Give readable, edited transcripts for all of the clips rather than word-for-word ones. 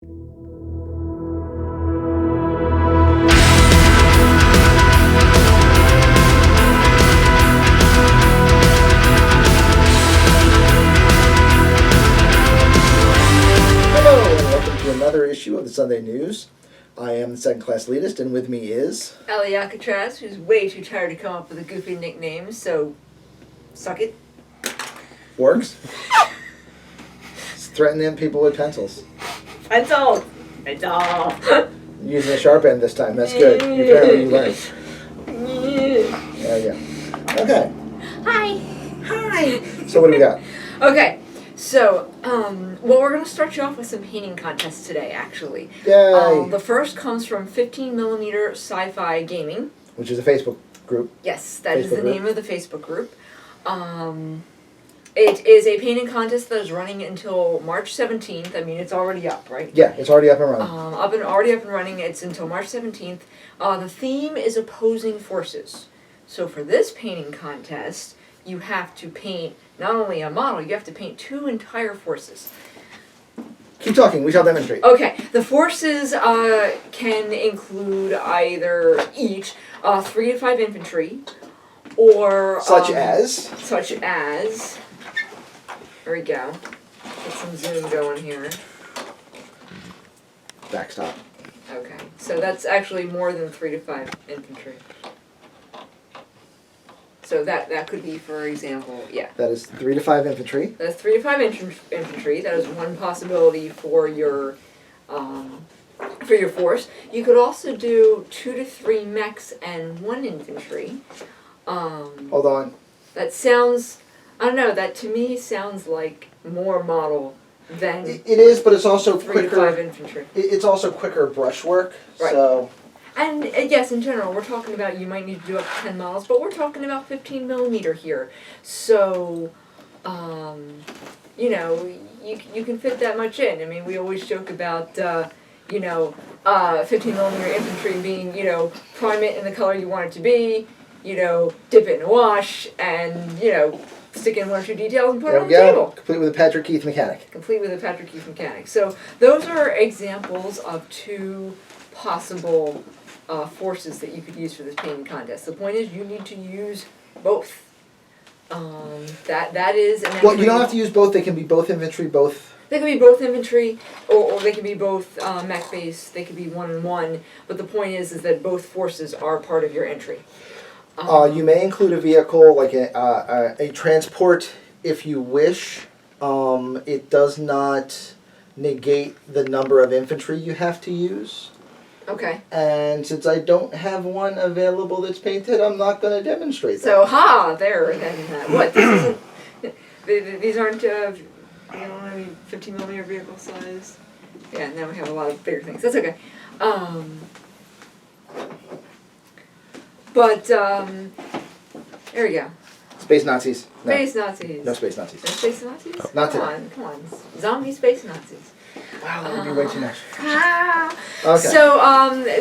Another issue of the Sunday News. I am the second class leadist, and with me is Antares, who's way too tired to come up with a goofy nickname, so suck it. Works. It's threatening people with pencils. Pencil! Using a sharp end this time, that's good. Apparently you learned. There you go. Okay. Hi! So what do we got? Okay, so, well, we're going to start you off with some painting contests today, actually. Yay! The first comes from 15mm Sci-Fi Gaming. Which is a Facebook group. Yes, that is the name of the Facebook group. It is a painting contest that is running until March 17th. I mean, it's already up, right? Yeah, it's already up and running. Already up and running. It's until March 17th. The theme is opposing forces. So for this painting contest, you have to paint not only a model, you have to paint two entire forces. Keep talking, we shall demonstrate. Okay, the forces can include either each 3 to 5 infantry, or Such as, there we go. Get some zoom going here. backstop. Okay, so that's actually more than 3 to 5 infantry. So that could be, for example, yeah. That is 3 to 5 infantry. That's 3 to 5 infantry. That is one possibility for your force. You could also do 2 to 3 mechs and 1 infantry. Hold on. That sounds, I don't know. That to me sounds like more model than It is, but it's also 3 to 5 quicker. infantry. It's also quicker brushwork. Right. So. And yes, in general, we're talking about you might need to do up to 10 models, but we're talking about 15mm here. So, you know, you can fit that much in. I mean, we always joke about, 15mm infantry being, prime it in the color you want it to be, dip it in a wash, and, stick in 1 or 2 details and put it on the table. Complete with a Patrick Keith mechanic. Complete with a Patrick Keith mechanic. So those are examples of 2 possible forces that you could use for this painting contest. The point is, you need to use both. That is. Well, you don't have to use both. They can be both infantry, both. They can be both infantry, or they can be both mech based. They could be 1 and 1. But the point is that both forces are part of your entry. You may include a vehicle like a transport if you wish. It does not negate the number of infantry you have to use. Okay. And since I don't have one available that's painted, I'm not going to demonstrate that. So, there. Then what? This isn't. These aren't. Any 15mm vehicle size. Yeah. Now we have a lot of bigger things. That's okay. But there we go. Space Nazis. No. Space Nazis. No space Nazis. No space Nazis? Oh, not Come on. Zombie space Nazis. Wow, that would be way too much. Okay. So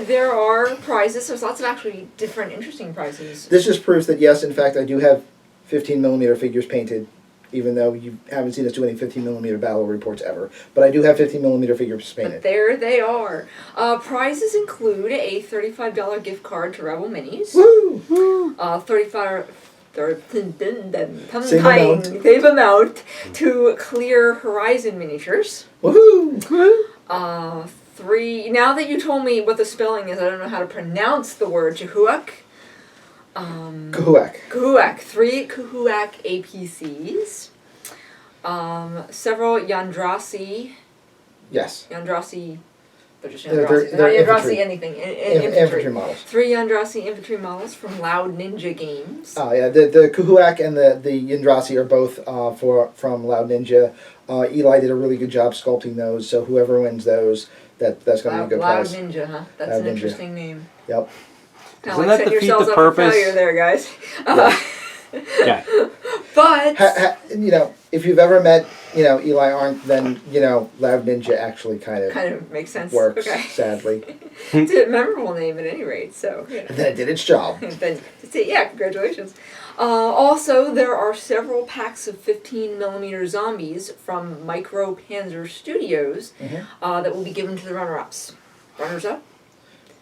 there are prizes. There's lots of actually different interesting prizes. This just proves that, yes, in fact, I do have 15mm figures painted, even though you haven't seen us do any 15mm battle reports ever. But I do have 15mm figures painted. But there they are. Prizes include a $35 gift card to Rebel Minis. Woo! Same amount to Clear Horizon miniatures. Woohoo! 3. Now that you told me what the spelling is, I don't know how to pronounce the word Cahuac. Cahuac. 3 Cahuac APCs. Several Yandrasi. Yes. Yandrasi. They're just They're Yandrasi anything. Infantry models. 3 Yandrasi infantry models from Loud Ninja Games. Oh yeah, the Cahuac and the Yandrasi are both from Loud Ninja. Eli did a really good job sculpting those, so whoever wins those, that's going to be a good prize. Loud Ninja, huh? That's an interesting name. Yep. Kind of like setting yourselves up for failure there, guys. Yeah. But You know, if you've ever met, you know, Eli Arndt, then, you know, Loud Ninja actually kind of makes sense. works, Okay. sadly. It's a memorable name at any rate, so. You know. And then it did its job. Then, yeah, congratulations. Also, there are several packs of 15mm zombies from Micro Panzer Studios that will be given to the runner-ups. Runners-up?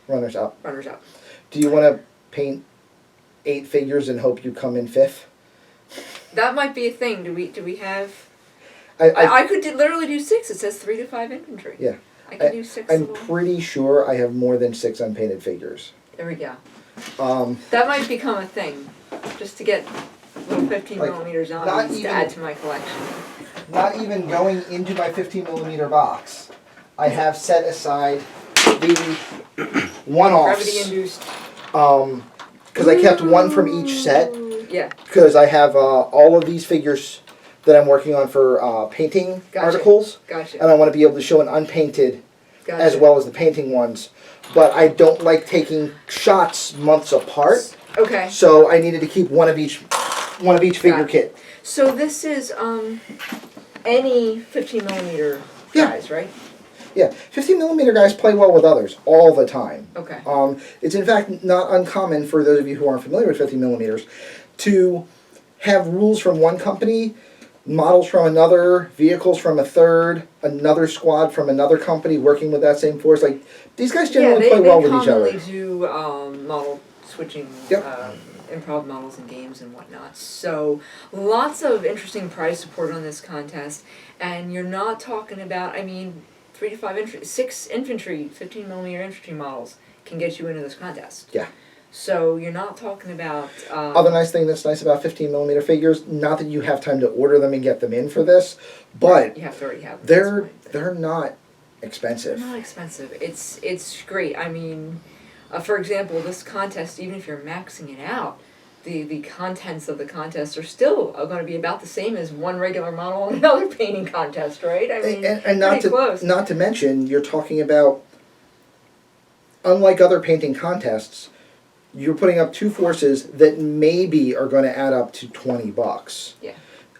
Runners-up. Runners-up. Do you want to paint 8 figures and hope you come in 5th? That might be a thing. Do we have... I could literally do 6. It says 3 to 5 infantry. Yeah. I can do 6 I'm of them. pretty sure I have more than 6 unpainted figures. There we go. Um, That might become a thing. Just to get little 15mm zombies to add to my collection. Not even going into my 15mm box, I have set aside the one-offs. Gravity-induced. Because I kept one from each set. Yeah. Because I have all of these figures that I'm working on for painting articles. Gotcha. And I want to be able to show an unpainted as well as the painting ones. But I don't like taking shots months apart. Okay. So I needed to keep one of each figure kit. So this is any 15mm guys, right? Yeah, 15mm guys play well with others all the time. Okay. It's in fact not uncommon for those of you who aren't familiar with 15mm to have rules from one company, models from another, vehicles from a third, another squad from another company working with that same force. Like these guys generally play well with each other. They commonly do model switching, improv models in games and whatnot. So lots of interesting prize support on this contest, and you're not talking about, I mean, 3 to 5 6 infantry, 15mm infantry models can get you into this contest. Yeah. So you're not talking about... Other nice thing that's nice about 15mm figures, not that you have time to order them and get them in for this, but you have to already have them. they're not expensive. They're not expensive. It's great. I mean, for example, this contest, even if you're maxing it out, the contents of the contest are still going to be about the same as one regular model in another painting contest, right? I mean, and not to close. Not to mention, you're talking about, unlike other painting contests, you're putting up 2 forces that maybe are going to add up to $20. Yeah.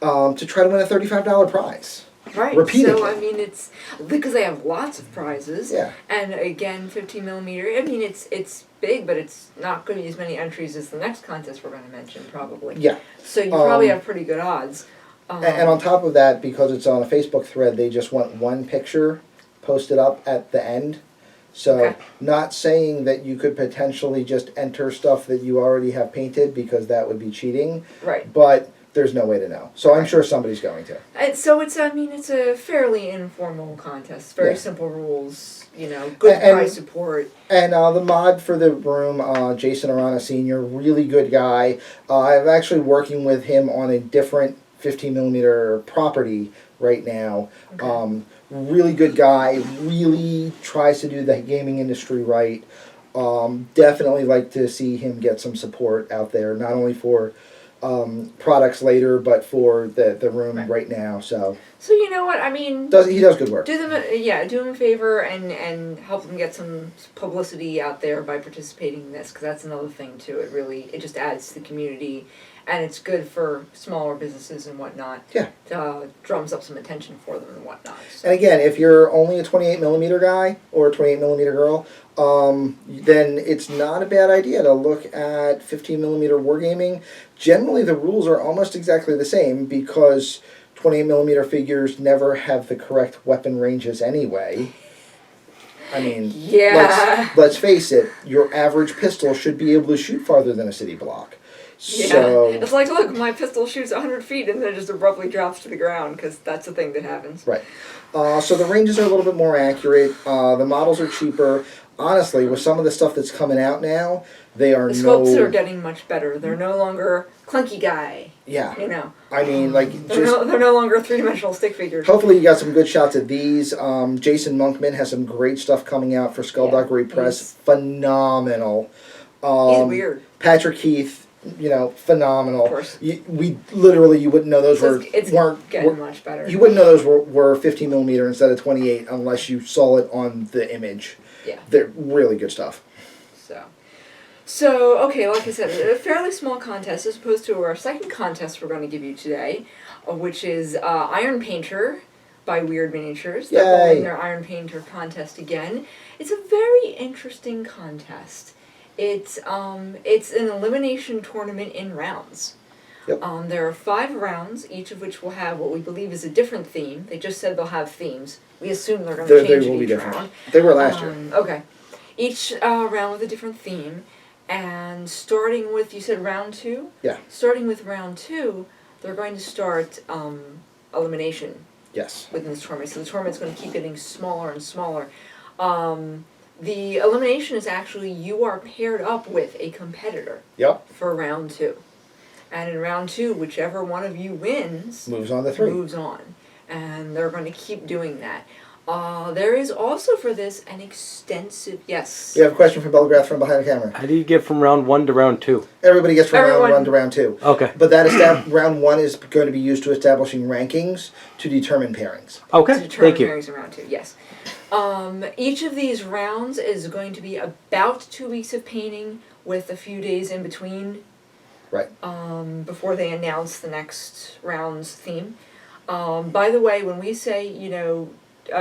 To try to win a $35 prize. Right. Repeatedly. So I mean, it's because they have lots of prizes. Yeah. And again, 15mm. I mean, it's big, but it's not going to be as many entries as the next contest we're going to mention, probably. Yeah. So you probably have pretty good odds. And on top of that, because it's on a Facebook thread, they just want one picture posted up at the end. So, not saying that you could potentially just enter stuff that you already have painted, because that would be cheating. Right. But there's no way to know. So I'm sure somebody's going to. And so it's a fairly informal contest. Very simple rules, you know, good prize support. And the mod for the room, Jason Arana Sr., really good guy. I'm actually working with him on a different 15mm property right now. Okay. Really good guy, really tries to do the gaming industry right. Definitely like to see him get some support out there, not only for products later, but for the room right now. So you know what I mean? He does good work. Do them a favor and help them get some publicity out there by participating in this, because that's another thing too. It just adds to the community. And it's good for smaller businesses and whatnot. Yeah. Drums up some attention for them and whatnot. So. And again, if you're only a 28mm guy or a 28mm girl, then it's not a bad idea to look at 15mm wargaming. Generally, the rules are almost exactly the same, because 28mm figures never have the correct weapon ranges anyway. I mean, let's face it, your average pistol should be able to shoot farther than a city block. Yeah, so, it's like, look, my pistol shoots 100 feet and then it just abruptly drops to the ground, because that's the thing that happens. Right. So the ranges are a little bit more accurate. The models are cheaper. Honestly, with some of the stuff that's coming out now, they are the scopes are getting much better. They're no longer clunky guy. Yeah. You know. I mean, like, they're no longer 3-dimensional stick figures. Hopefully you got some good shots of these. Jason Monkman has some great stuff coming out for Skullduggery Press. Phenomenal. He's weird. Patrick Keith, you know, phenomenal. Of course. You wouldn't know those weren't getting much better. You wouldn't know those were 15mm instead of 28 unless you saw it on the image. Yeah. They're really good stuff. So, So, okay, like I said, a fairly small contest as opposed to our second contest we're going to give you today, which is Iron Painter by Wyrd Miniatures. They're holding their Iron Painter contest again. It's a very interesting contest. It's an elimination tournament in rounds. Yep. There are 5 rounds, each of which will have what we believe is a different theme. They just said they'll have themes. We assume they're going to change each round. They were last year. Okay. Each round with a different theme. And starting with, you said round 2? Yeah. Starting with round 2, they're going to start elimination. Yes. Within this tournament. So the tournament's going to keep getting smaller and smaller. The elimination is actually you are paired up with a competitor. Yep. For round 2. And in round 2, whichever one of you wins moves on to 3. Moves on. And they're going to keep doing that. There is also for this an extensive... Yes? You have a question from Belgrath from behind the camera. How do you get from round 1 to round 2? Everybody gets from round 1 to round 2. Okay. But that round 1 is going to be used to establishing rankings to determine pairings. Okay, to determine thank you. pairings in round 2, yes. Each of these rounds is going to be about 2 weeks of painting with a few days in between. Right. Before they announce the next round's theme. By the way, when we say,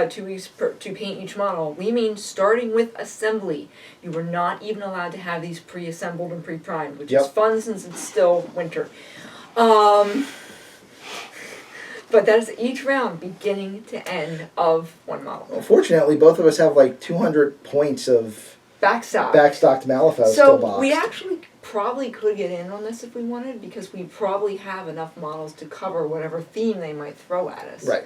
2 weeks to paint each model, we mean starting with assembly. You were not even allowed to have these pre-assembled and pre-primed, which is fun since it's still winter. But that is each round, beginning to end, of one model. Unfortunately, both of us have like 200 points of backstocked Malifaux still boxed. So we actually probably could get in on this if we wanted, because we probably have enough models to cover whatever theme they might throw at us. Right.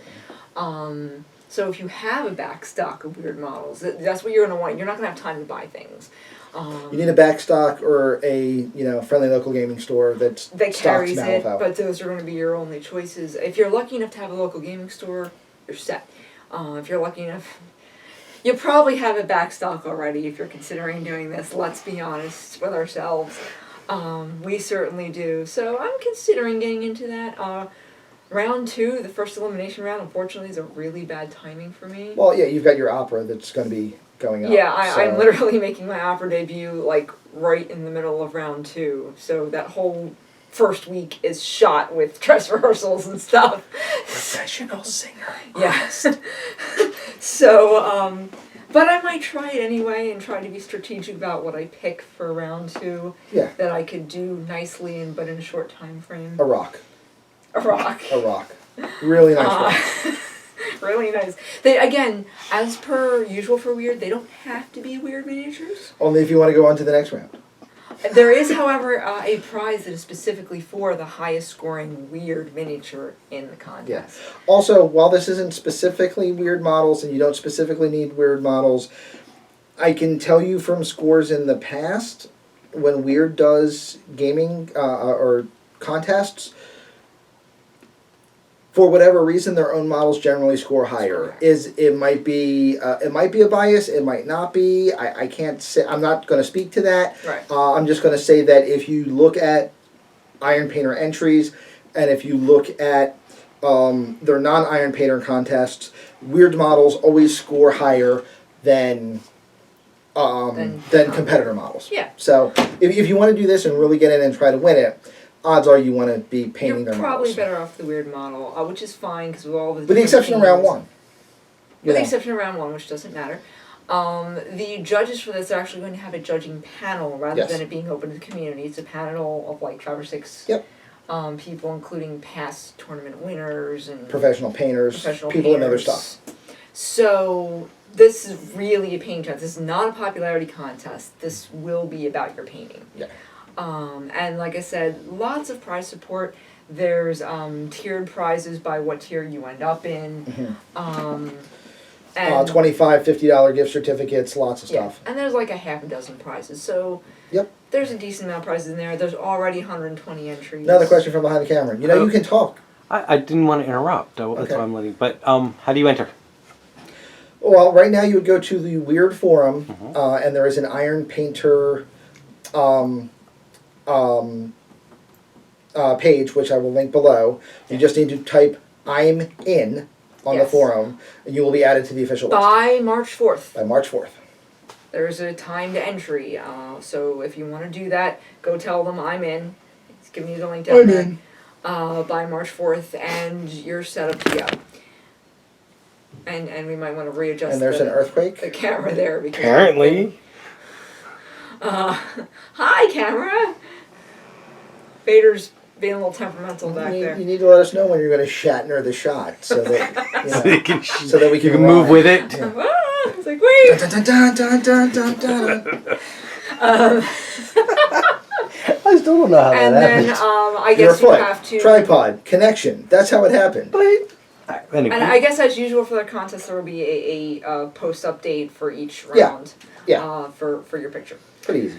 So if you have a backstock of Wyrd models, that's what you're going to want. You're not going to have time to buy things. You need a backstock or a friendly local gaming store that carries stocks it, Malifaux. but those are going to be your only choices. If you're lucky enough to have a local gaming store, you're set. If you're lucky enough, you probably have a backstock already if you're considering doing this. Let's be honest with ourselves. We certainly do. So I'm considering getting into that. Round 2, the first elimination round, unfortunately, is a really bad timing for me. Well, yeah, you've got your opera that's going to be going up. Yeah, I'm literally making my opera debut, like, right in the middle of round 2. So that whole first week is shot with dress rehearsals and stuff. Professional singer. Yes. So, but I might try it anyway and try to be strategic about what I pick for round 2. Yeah. That I could do nicely, but in a short time frame. A rock. A rock. A rock. Really nice rock. Really nice. They, again, as per usual for Wyrd, they don't have to be Wyrd miniatures. Only if you want to go on to the next round. There is, however, a prize that is specifically for the highest scoring Wyrd miniature in the contest. Yeah. Also, while this isn't specifically Wyrd models and you don't specifically need Wyrd models, I can tell you from scores in the past, when Wyrd does gaming or contests, for whatever reason, their own models generally score higher. It might be a bias, it might not be. I can't say. I'm not going to speak to that. Right. I'm just going to say that if you look at Iron Painter entries, and if you look at their non-Iron Painter contests, Wyrd models always score higher than competitor models. Yeah. So if you want to do this and really get in and try to win it, odds are you want to be painting their models. You're probably better off the Wyrd model, which is fine because with all the. With the exception of round 1. With the exception of round 1, which doesn't matter. The judges for this are actually going to have a judging panel rather than it being open to the community. It's a panel of like 5 or 6 people, including past tournament winners and professional painters, people in other stuff. So this is really a painting contest. This is not a popularity contest. This will be about your painting. Yeah. And like I said, lots of prize support. There's tiered prizes by what tier you end up in. Mm-hmm. And $25, $50 gift certificates, lots of stuff. And there's like a half a dozen prizes. So there's a decent amount of prizes in there. There's already 120 entries. Another question from behind the camera. You can talk. I didn't want to interrupt. That's why I'm letting. But how do you enter? Well, right now you would go to the Wyrd forum, and there is an Iron Painter page, which I will link below. You just need to type "I'm in" on the forum, and you will be added to the official list. By March 4th. By March 4th. There's a timed entry, so if you want to do that, go tell them I'm in. It's giving you the link down there. By March 4th, and you're set up to go. And we might want to readjust. And there's an earthquake? The camera there because Apparently. Hi, camera. Vader's being a little temperamental back there. You need to let us know when you're going to Shatner the shot, so that So, you can, so that we can move run. with it. Yeah. Ah, it's like wait. Dun, dun, dun, dun, dun, dun, dun. I still don't know how And that then happens. I Your guess you foot, have to tripod, connection. That's how it happened. Anyway. And I guess as usual for the contest, there will be a post update for each Yeah. round. Yeah. For your picture. Pretty easy.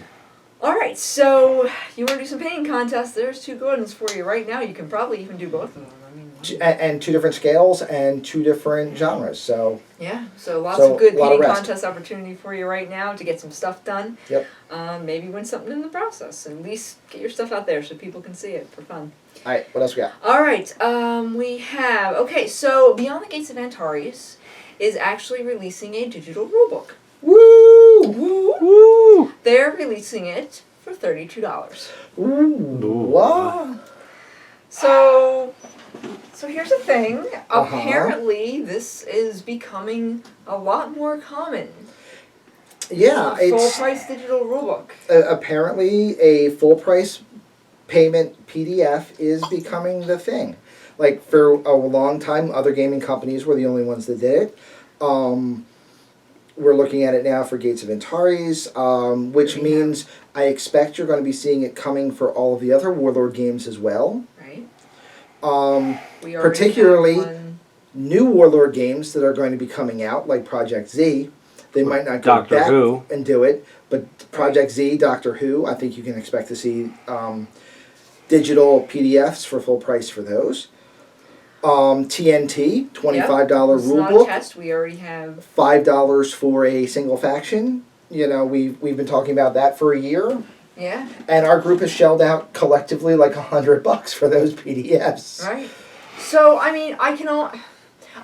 All right, so you want to do some painting contests? There's 2 good ones for you right now. You can probably even do both of them. I mean, And 2 different scales and 2 different genres. So yeah. So lots So, of good lot of painting rest. contest opportunity for you right now to get some stuff done. Yep. Maybe win something in the process. At least get your stuff out there so people can see it for fun. all right, what else we got? All right, we have so Beyond the Gates of Antares is actually releasing a digital rulebook. Woo! Woo! Woo! They're releasing it for $32. What? So here's the thing. Uh-huh. Apparently, this is becoming a lot more common. Yeah, Full it's price digital rulebook. apparently a full price payment PDF is becoming the thing. Like for a long time, other gaming companies were the only ones that did it. We're looking at it now for Gates of Antares, which Yeah. means I expect you're going to be seeing it coming for all of the other Warlord games as well. Right. We already Particularly have one. New Warlord games that are going to be coming out, like Project Z. They might not go Doctor back Who. and do it, but Project Z, Doctor Who, I think you can expect to see digital PDFs for full price for those. TNT, $25 This is not a rulebook, test. We already have. $5 for a single faction. You know, we've been talking about that for a year, Yeah. and our group has shelled out collectively like $100 for those PDFs. Right. So I mean,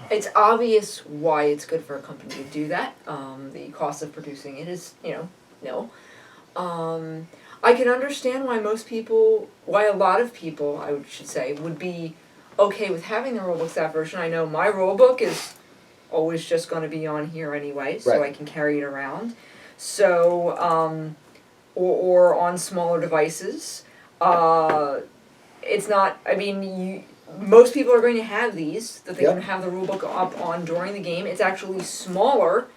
it's obvious why it's good for a company to do that. The cost of producing it is, nil. I can understand why why a lot of people, I should say, would be okay with having the rulebooks that version. I know my rulebook is always just going to be on here anyway, so Right. I can carry it around. So, or on smaller devices. It's not, I mean, most people are going to have these that they Yep. can have the rulebook up on during the game. It's actually smaller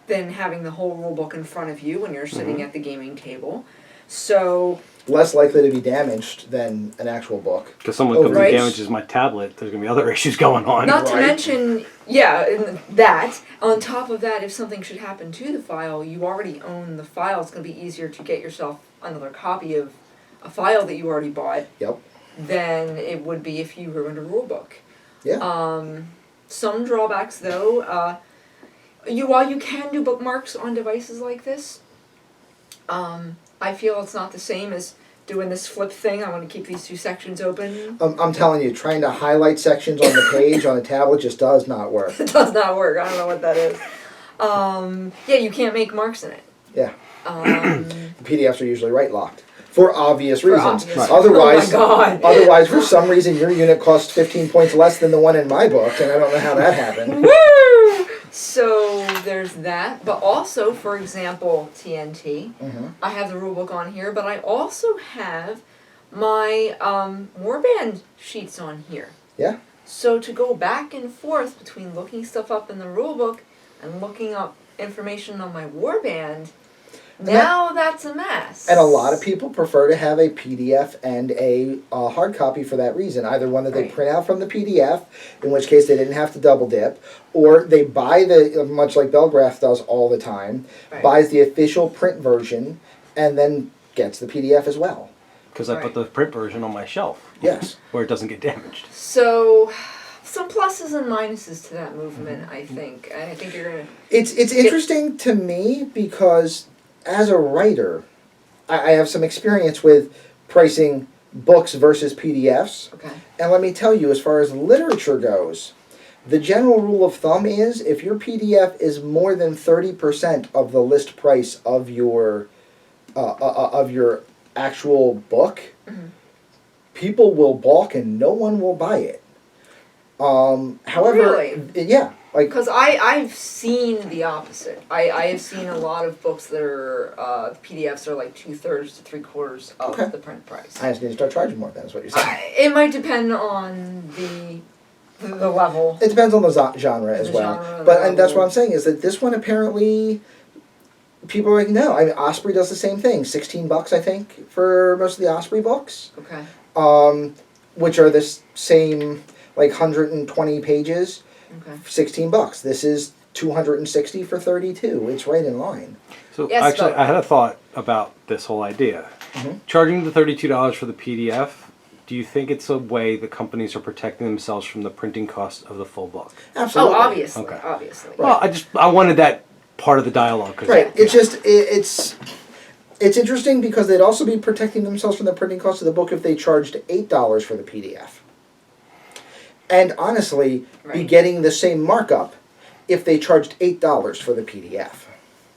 than having the whole rulebook in front of you when you're sitting at the gaming table. So, Less likely to be damaged than an actual book. Because someone Oh, comes right. and damages my tablet, there's going to be other issues going on. not to Right. mention, and that, on top of that, if something should happen to the file, you already own the file. It's going to be easier to get yourself another copy of a file that you already bought Yep. than it would be if you ruined a rulebook. Yeah. Some drawbacks, though, while you can do bookmarks on devices like this, I feel it's not the same as doing this flip thing. I want to keep these 2 sections open. I'm telling you, trying to highlight sections on the page on a tablet just does not work. It does not work. I don't know what that is. Yeah, you can't make marks in it. Yeah. Um, The PDFs are usually right locked for obvious reasons. obvious- Otherwise, Oh my God. otherwise, for some reason, your unit costs 15 points less than the one in my book, and I don't know how that happened. Woo! So there's that. But also, for example, TNT. Mhm. I have the rulebook on here, but I also have my warband sheets on here. Yeah. So to go back and forth between looking stuff up in the rulebook and looking up information on my warband, now that's a mess. And a lot of people prefer to have a PDF and a hard copy for that reason. Either one that they Right. print out from the PDF, in which case they didn't have to double dip, or they buy much like Belgraph does all the time, Right. buys the official print version, and then gets the PDF as well. Because I put the print version on my shelf. Yes. Where it doesn't get damaged. So some pluses and minuses to that movement, I think. I think you're gonna. It's interesting to me because as a writer, I have some experience with pricing books versus PDFs. Okay. And let me tell you, as far as literature goes, The general rule of thumb is if your PDF is more than 30% of the list price of your actual book, people will balk and no one will buy it. However, Really? yeah, like Because I've seen the opposite. I have seen a lot of books that are PDFs are like 2/3 to 3/4 of Okay. the print price. I just need to start charging more. Then is what you're saying. It might depend on the level. It depends on the genre as The well. genre, But the and that's what level. I'm saying is that this one apparently people are like, no. I mean, Osprey does the same thing. $16, I think, for most of the Osprey books. Okay. Which are this same like 120 pages. Okay. $16. This is 260 for 32. It's right in line. So Yes, actually, but- I had a thought about this whole idea. Charging the $32 for the PDF. Do you think it's a way the companies are protecting themselves from the printing cost of the full book? Absolutely. Oh, obviously. Okay. Obviously. Well, I wanted that part of the dialogue. 'Cause Right. It's just it's interesting because they'd also be protecting themselves from the printing cost of the book if they charged $8 for the PDF. And honestly, be Right. getting the same markup if they charged $8 for the PDF.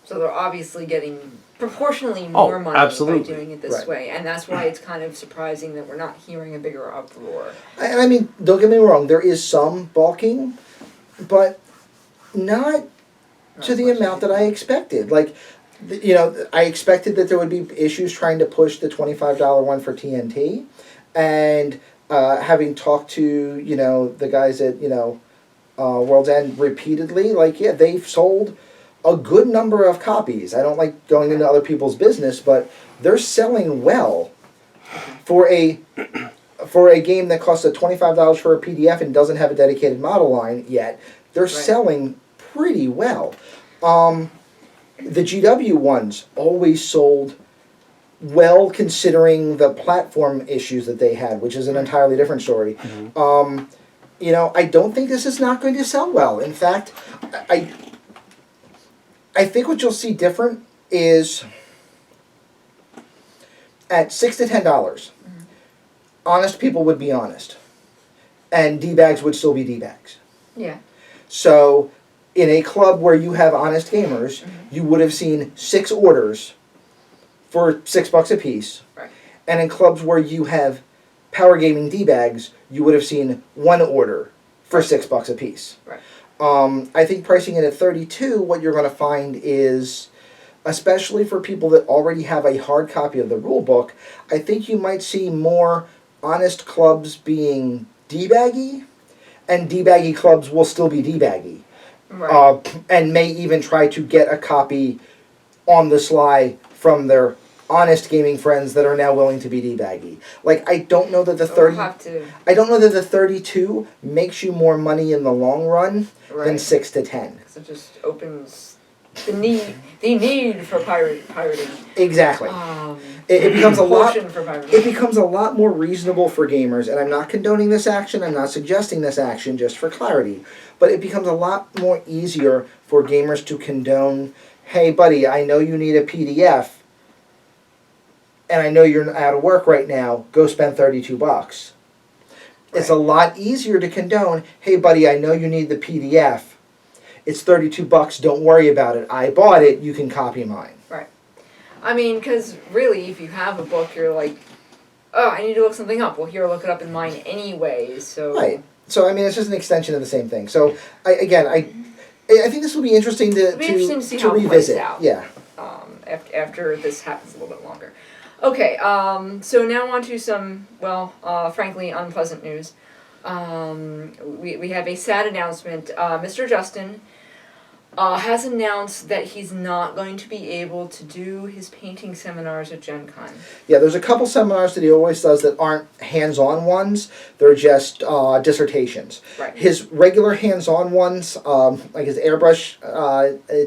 So they're obviously getting proportionally more money absolutely. by doing it this Right. way, and that's why it's kind of surprising that we're not hearing a bigger uproar. And I mean, don't get me wrong, there is some balking, but not to the amount that I expected. Like, I expected that there would be issues trying to push the $25 one for TNT, and having talked to the guys at World's End repeatedly, like they've sold a good number of copies. I don't like going into other people's business, but they're selling well for a game that costs $25 for a PDF and doesn't have a dedicated model line yet. They're selling pretty well. The GW ones always sold well considering the platform issues that they had, which is an entirely different story. I don't think this is not going to sell well. In fact, I think what you'll see different is at $6 to $10, honest people would be honest, and D-bags would still be D-bags. Yeah. So, in a club where you have honest gamers, you would have seen 6 orders for $6 a piece. Right. And in clubs where you have power gaming D-bags, you would have seen 1 order for $6 a piece. Right. I think pricing it at 32, what you're going to find is, especially for people that already have a hard copy of the rulebook, I think you might see more honest clubs being D-baggy, and D-baggy clubs will still be D-baggy. Right. And may even try to get a copy on the sly from their honest gaming friends that are now willing to be D-baggy. Like, I don't know that the We'll have to. I don't know that the 32 makes you more money in the long run than 6 to 10. Because it just opens the need for pirating. Exactly. It becomes a lot. For pirating. It becomes a lot more reasonable for gamers, and I'm not condoning this action. I'm not suggesting this action, just for clarity. But it becomes a lot more easier for gamers to condone. Hey, buddy, I know you need a PDF, and I know you're out of work right now. Go spend $32. It's a lot easier to condone. Hey, buddy, I know you need the PDF. It's $32. Don't worry about it. I bought it. You can copy mine. Right. I mean, because really, if you have a book, you're like, oh, I need to look something up. Well, here, look it up in mine anyways. So. Right. So I mean, it's just an extension of the same thing. So I think this will be interesting It'll be interesting to see how it plays revisit. out. Yeah. After this happens a little bit longer. Okay. So now on to some, frankly, unpleasant news. We have a sad announcement. Mr. Justin has announced that he's not going to be able to do his painting seminars at Gen Con. Yeah, there's a couple seminars that he always does that aren't hands-on ones. They're just dissertations. Right. His regular hands-on ones, like his airbrush,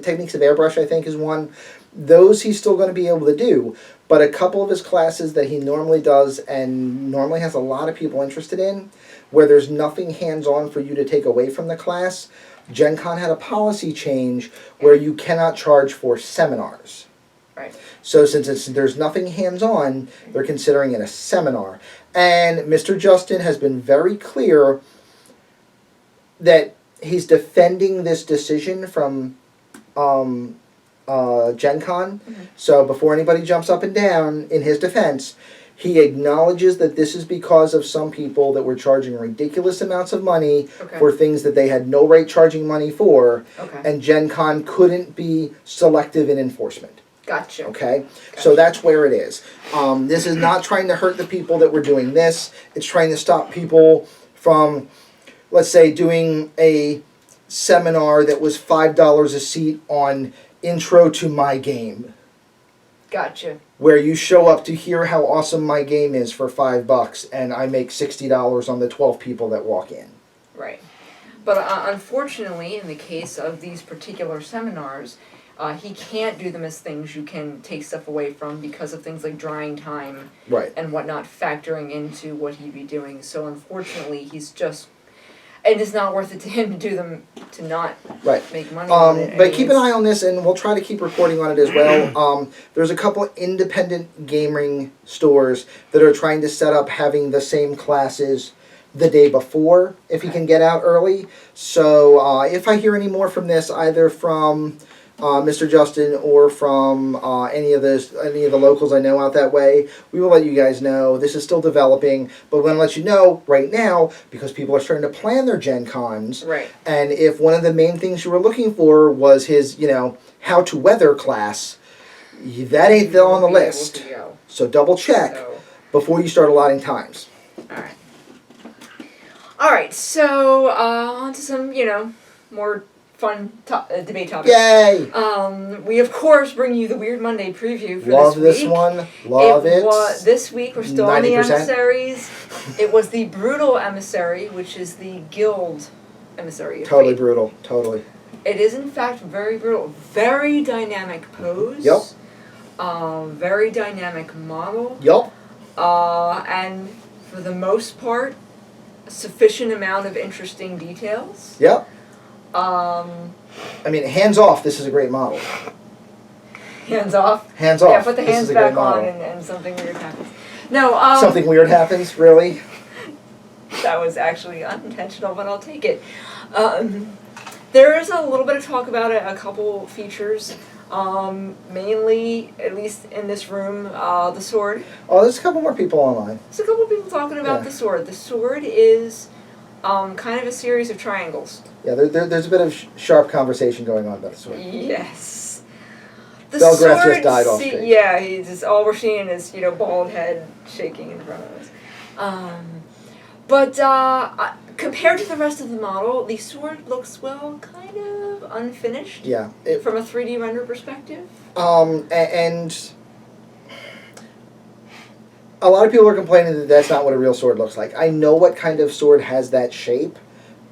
techniques of airbrush, I think, is one. Those he's still going to be able to do. But a couple of his classes that he normally does and normally has a lot of people interested in, where there's nothing hands-on for you to take away from the class, Gen Con had a policy change where you cannot charge for seminars. Right. So since there's nothing hands-on, they're considering it a seminar. And Mr. Justin has been very clear that he's defending this decision from Gen Con. So before anybody jumps up and down in his defense, he acknowledges that this is because of some people that were charging ridiculous amounts of money for things that they had no right charging money for, and Gen Con couldn't be selective in enforcement. Gotcha. Okay? So that's where it is. This is not trying to hurt the people that were doing this. It's trying to stop people from, let's say, doing a seminar that was $5 a seat on Intro to My Game. Gotcha. Where you show up to hear how awesome my game is for $5, and I make $60 on the 12 people that walk in. Right. But unfortunately, in the case of these particular seminars, he can't do them as things you can take stuff away from because of things like drying time and whatnot factoring into what he'd be doing. So unfortunately, he's just... And it's not worth it to him to do them, to not make money on it. But keep an eye on this, and we'll try to keep reporting on it as well. There's a couple independent gaming stores that are trying to set up having the same classes the day before, if he can get out early. So if I hear any more from this, either from Mr. Justin or from any of the locals I know out that way, we will let you guys know. This is still developing, but we're going to let you know right now because people are starting to plan their Gen Cons. Right. And if one of the main things you were looking for was his, how to weather class, that ain't on the list. So double check before you start allotting times. All right. So on to some, more fun debate topics. Yay! We of course bring you the Weird Monday preview for Love this week. this one. Love it. This week we're still 90%. on the emissaries. It was the brutal emissary, which is the guild emissary. Totally brutal. Totally. It is in fact very brutal. Very dynamic pose. Yep. Very dynamic model. Yep. And for the most part, a sufficient amount of interesting details. Yep. Hands off, this is a great model. Hands off? Hands off. Yeah, put the hands back on and something weird happens. No, something weird happens? Really? That was actually unintentional, but I'll take it. There is a little bit of talk about it, a couple features. Mainly, at least in this room, the sword. Oh, there's a couple more people online. There's a couple of people talking about the sword. The sword is kind of a series of triangles. Yeah, there's a bit of sharp conversation going on about the sword. Yes. The Belgraff sword, just died off stage. Yeah, all we're seeing is, bald head shaking in front of us. But compared to the rest of the model, the sword looks, kind of unfinished. Yeah. From a 3D render perspective. And a lot of people are complaining that that's not what a real sword looks like. I know what kind of sword has that shape.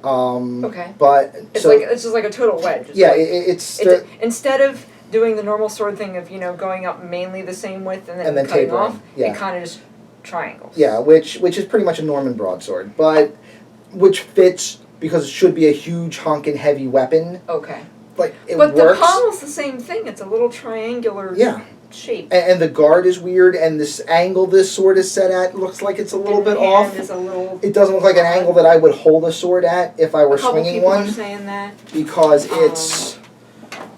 But it's just like a total wedge. It's instead of doing the normal sword thing of going up mainly the same width and then cutting tapering. off, it kind of just triangles. Yeah, which is pretty much a Norman broadsword, but which fits because it should be a huge hunk and heavy weapon. Okay. But works. The pommel's the same thing. It's a little triangular shape. And the guard is weird, and this angle this sword is set at looks like it's a little bit off. It doesn't look like an angle that I would hold a sword at if I were swinging one. Are saying that because it's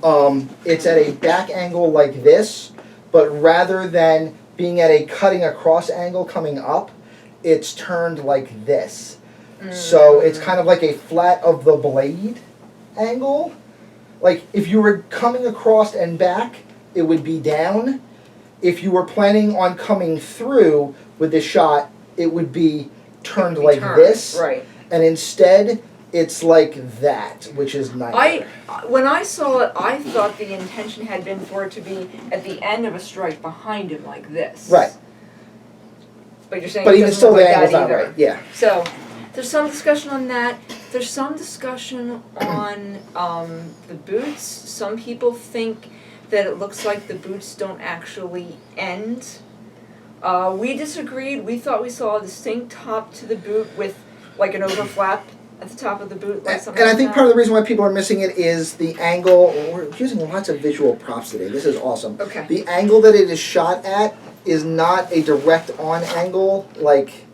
at a back angle like this, but rather than being at a cutting across angle coming up, it's turned like this. So it's kind of like a flat of the blade angle. Like if you were coming across and back, it would be down. If you were planning on coming through with this shot, it would be turned like this. Right. And instead, it's like that, which is nice. When I saw it, I thought the intention had been for it to be at the end of a strike behind him like this. Right. But you're saying but it even doesn't still, look the like angle's that not either. right. Yeah. So there's some discussion on that. There's some discussion on the boots. Some people think that it looks like the boots don't actually end. We disagreed. We thought we saw a distinct top to the boot with like an overflap at the top of the boot. Like something and I like think that. part of the reason why people are missing it is the angle. We're using lots of visual props today. This is awesome. Okay. The angle that it is shot at is not a direct on angle like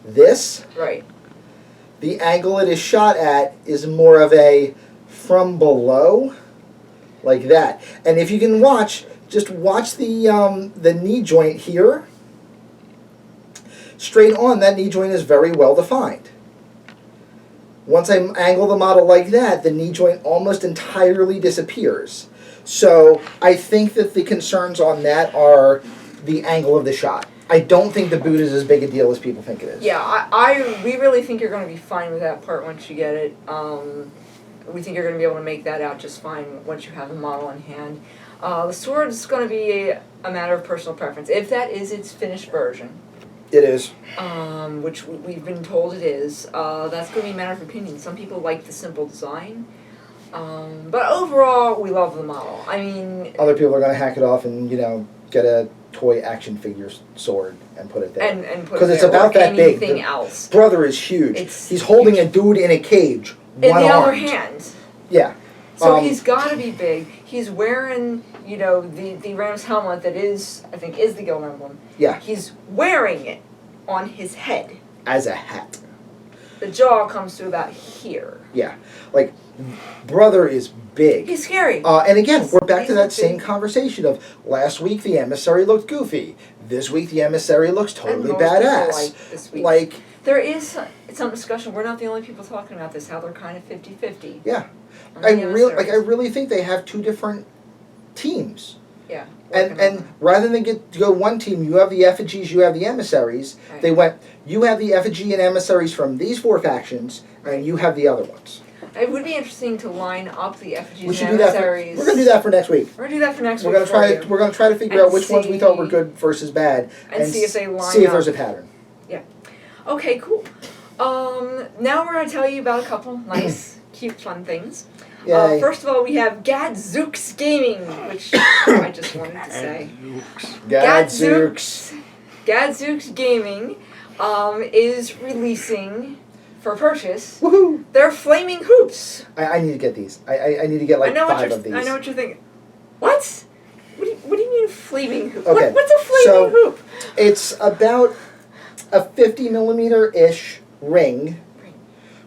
this. Right. The angle it is shot at is more of a from below, like that. And if you can watch, just watch the knee joint here. Straight on, that knee joint is very well defined. Once I angle the model like that, the knee joint almost entirely disappears. So I think that the concerns on that are the angle of the shot. I don't think the boot is as big a deal as people think it is. Yeah, we really think you're going to be fine with that part once you get it. We think you're going to be able to make that out just fine once you have the model in hand. The sword is going to be a matter of personal preference. If that is its finished version, it is. Which we've been told it is, that's going to be a matter of opinion. Some people like the simple design. But overall, we love the model. I mean... Other people are going to hack it off and, get a toy action figure sword and put it there. And put it there. Because it's about that big. Anything else. Brother is huge. He's holding a dude in a cage. In the other hand. Yeah. So he's got to be big. He's wearing, the Ram's helmet that I think is the guild emblem. Yeah. He's wearing it on his head. As a hat. The jaw comes to about here. Yeah. Like, Brother is big. He's scary. And again, we're back to that same conversation of last week the Emissary looked goofy. This week the Emissary looks totally badass. Like this week. Like, there is some discussion. We're not the only people talking about this, how they're kind of 50-50. Yeah. I really think they have two different teams. Yeah. And rather than go one team, you have the effigies, you have the emissaries. Right. They went, you have the effigy and emissaries from these 4 factions, and you have the other ones. It would be interesting to line up the effigies and emissaries. We're going to do that for next week. We're going to do that for next week. We're going to try to figure out which ones we thought were good versus bad, and see if they line up. See if there's a pattern. Yeah. Okay, cool. Now we're going to tell you about a couple nice, cute, fun things. First of all, we have Gadzooks Gaming, which I just wanted to say. Gadzooks Gaming is releasing for purchase. Woohoo! They're flaming hoops. I need to get these. I need to get 5 of these. I know what you're thinking. What? What do you mean flaming hoop? Okay. What's a flaming hoop? It's about a 50mm-ish ring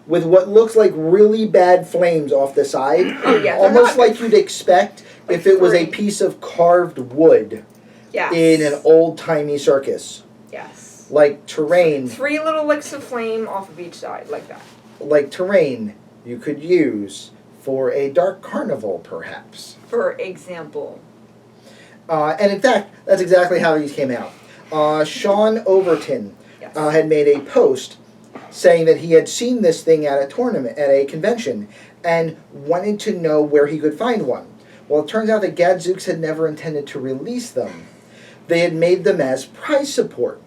with what looks like really bad flames off the side. Oh, yeah. Almost like you'd expect if it was a piece of carved wood in an old-timey circus. Yes. Like terrain. 3 little licks of flame off of each side, like that. Like terrain you could use for a dark carnival, perhaps. For example. And in fact, that's exactly how these came out. Sean Overton had made a post saying that he had seen this thing at a tournament, at a convention, and wanted to know where he could find one. Well, it turns out that Gadzooks had never intended to release them. They had made them as prize support.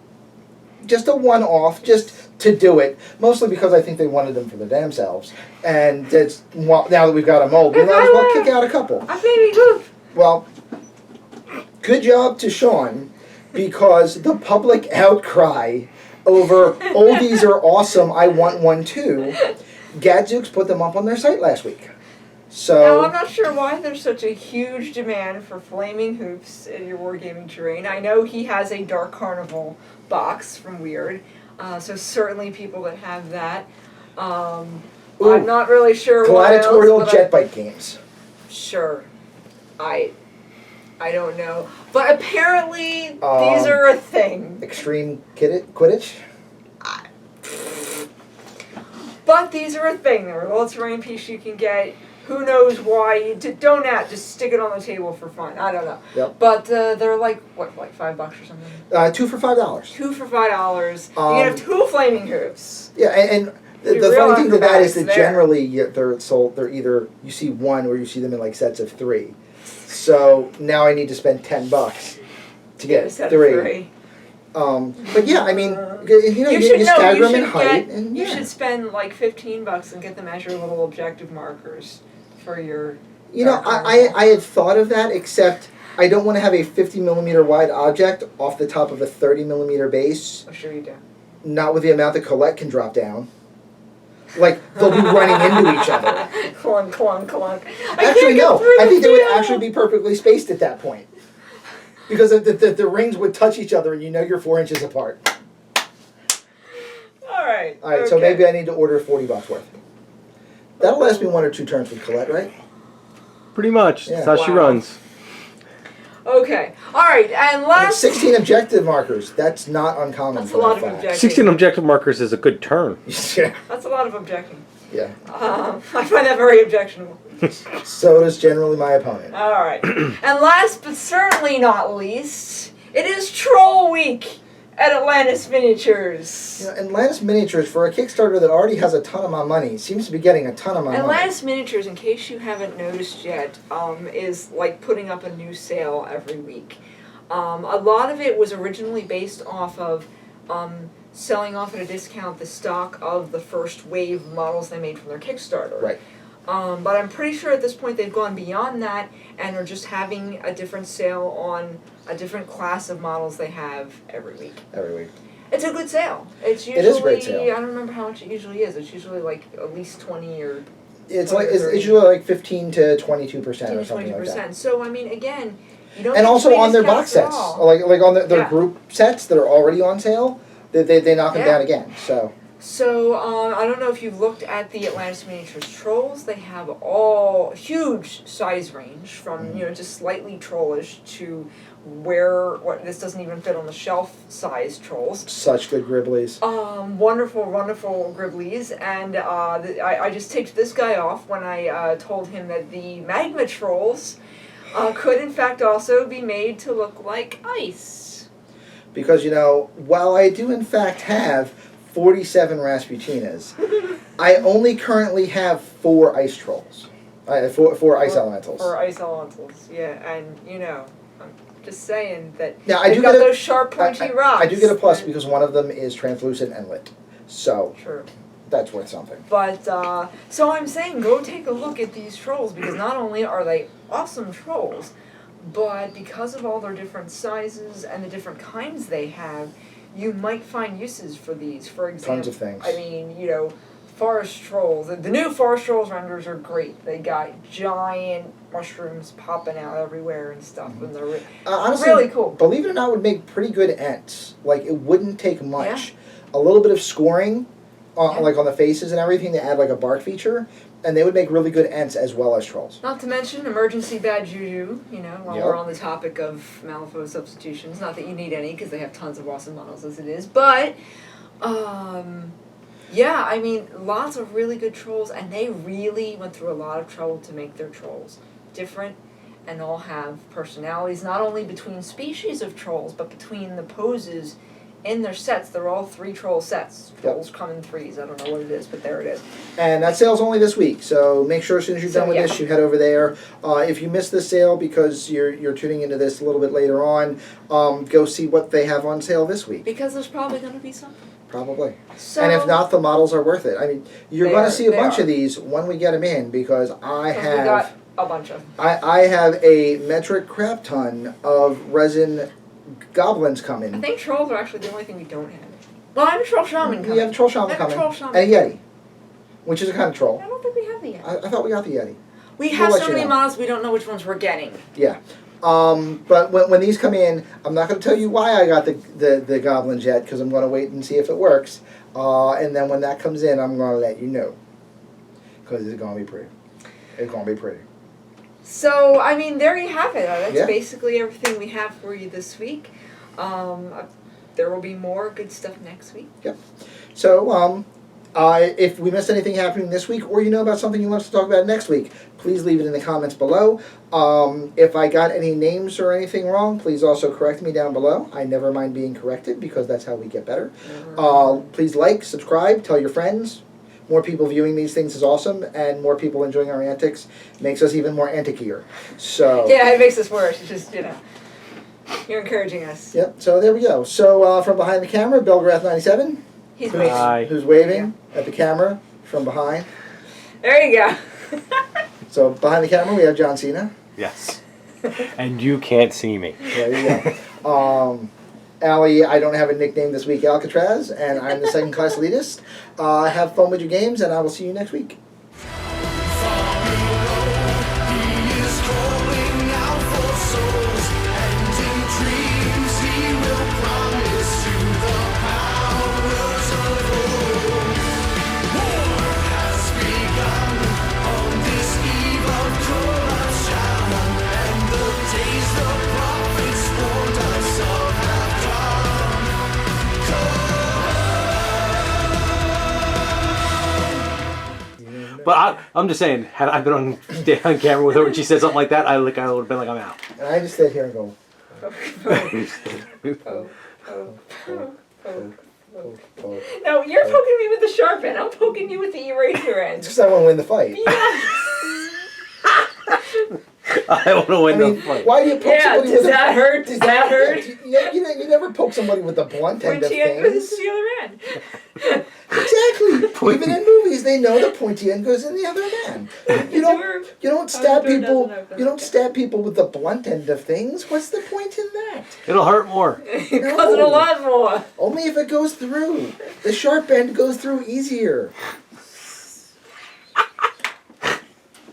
Just a one-off, just to do it, mostly because I think they wanted them for their damn selves. And it's, well, now that we've got a mold, we might as well kick out a couple. Well, good job to Sean, because the public outcry over, oh, these are awesome, I want one too, Gadzooks put them up on their site last week. So now, I'm not sure why there's such a huge demand for flaming hoops in your wargaming terrain. I know he has a Dark Carnival box from Wyrd, so certainly people that have that. I'm not really sure why else. Gladiatorial jet bike games. Sure. I don't know. But apparently, these are a thing. Extreme Quidditch? But these are a thing. They're a little terrain piece you can get. Who knows why? You don't just stick it on the table for fun. I don't know. Yep. But they're like $5 or something? 2 for $5. 2 for $5. You can have 2 flaming hoops. Yeah, and the funny thing to that is that generally they're sold, they're either, you see one or you see them in like sets of 3. So now I need to spend $10 to get 3. But yeah, I mean, you stagger them in height. You should spend like $15 and get them as your little objective markers for your. I had thought of that, except I don't want to have a 50mm wide object off the top of a 30mm base. Oh, sure you do. Not with the amount that Colette can drop down. Like, they'll be running into each other. Clunk, clunk, clunk. Actually, no. I think they would actually be perfectly spaced at that point. Because the rings would touch each other and you're 4 inches apart. Alright. Alright, so maybe I need to order $40 worth. That'll last me 1 or 2 turns with Colette, right? Pretty much. Yeah. That's how she Wow. runs. Okay. Alright, and And last 16 objective markers. That's not uncommon. That's for a lot that of fact. objectives. 16 objective markers is a good turn. Yeah. that's a lot of objecting. Yeah. I find that very objectionable. So does generally my opponent. Alright. And last but certainly not least, it is Troll Week at Atlantis Miniatures. You know, Atlantis Miniatures, for a Kickstarter that already has a ton of my money, seems to be getting a ton of my money. Atlantis Miniatures, in case you haven't noticed yet, is like putting up a new sale every week. A lot of it was originally based off of selling off at a discount the stock of the first wave models they made from their Kickstarter. Right. But I'm pretty sure at this point they've gone beyond that and are just having a different sale on a different class of models they have every week. Every week. It's a good sale. It's usually, It is a great sale. I don't remember how much it usually is. It's usually like at least 20 or It's usually like 15 to 22% or something like that. So I mean, again, you don't. And get also free on their box discounts sets, at all. like on their Yeah. group sets that are already on sale, they knock them Yeah. down again. So I don't know if you've looked at the Atlantis Miniatures Trolls. They have all huge size range from just slightly trollish to what this doesn't even fit on the shelf size trolls. such good Gribblies. Wonderful, wonderful Gribblies, and I just ticked this guy off when I told him that the magma trolls could in fact also be made to look like ice. Because while I do in fact have 47 Rasputinas, I only currently have 4 ice trolls. Four ice elementals. Or ice elementals, yeah, and I'm just saying that Now, I they've do got get a- those sharp pointy rocks. I do get a plus that- because one of them is translucent and lit. So Sure. that's worth something. But, so I'm saying go take a look at these trolls, because not only are they awesome trolls, but because of all their different sizes and the different kinds they have, you might find uses for these. For example, Tons of things. I mean, forest trolls. The new forest trolls renders are great. They got giant mushrooms popping out everywhere and stuff, and they're Honestly, really cool. believe it or not, would make pretty good Ents. Like, it wouldn't take much. A little bit of scoring, like on the faces and everything, to add like a bark feature, and they would make really good Ents as well as trolls. Not to mention emergency bad juju, while Yep. we're on the topic of Malifaux substitutions. Not that you need any, because they have tons of awesome models as it is, but, yeah, I mean, lots of really good trolls, and they really went through a lot of trouble to make their trolls different and all have personalities, not only between species of trolls, but between the poses in their sets. They're all 3 troll sets. Trolls come in 3s. I don't know what it is, but there it is. And that sale's only this week, so make sure as soon as you're done with this, you head over there. If you missed the sale because you're tuning into this a little bit later on, go see what they have on sale this week. Because there's probably going to be something. Probably. So, And if not, the models are worth it. I mean, you're They going are- to see a they bunch are. of these when we get them in, because I we have got a bunch of. I have a metric crap ton of resin goblins I coming. think trolls are actually the only thing we don't have. Well, I'm a troll shaman coming. We have a troll shaman I have a coming, troll shaman. and a yeti, which is a kind of troll. I don't think we have the yet. I thought we got the yeti. We We'll have let so you many know. models we don't know which ones we're getting. Yeah. But when these come in, I'm not going to tell you why I got the goblins yet, because I'm going to wait and see if it works. And then when that comes in, I'm going to let you know, because it's going to be pretty. It's going to be pretty. So, I mean, there you have it. That's Yeah. basically everything we have for you this week. There will be more good stuff next week. So, if we missed anything happening this week, or you know about something you want us to talk about next week, please leave it in the comments below. If I got any names or anything wrong, please also correct me down below. I never mind being corrected, because that's how we get better. Please like, subscribe, tell your friends. More people viewing these things is awesome, and more people enjoying our antics makes us even more antiquier. So Yeah, it makes us worse. It's just, you're encouraging us. Yep. So there we go. So from behind the camera, Belgrath97. He's Who's, waiting. Hi. who's waving at the camera from behind. There you go. So behind the camera, we have John Cena. Yes. And you can't see me. There you go. Allie, I don't have a nickname this week, Alcatraz, and I'm the second class elitist. Have fun with your games, and I will see you next week. Dreams he will promise to the powers of old. But I'm just saying, had I been on camera with her when she said something like that, I would have been like, I'm out. And I just sit here and go, poke. No, you're poking me with the sharp end. I'm poking you with the eraser end. It's because I want to win the fight. I want to win the fight. Why do you poke somebody does with that hurt? Does that hurt? You never poke somebody with the blunt end of Pointy end goes things. to the other end. Exactly. Even in movies, they know the pointy end goes in the other end. You don't stab people. You don't stab people with the blunt end of things. What's the point in that? It'll hurt more. It costs a lot more. Only if it goes through. The sharp end goes through easier.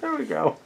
There we go.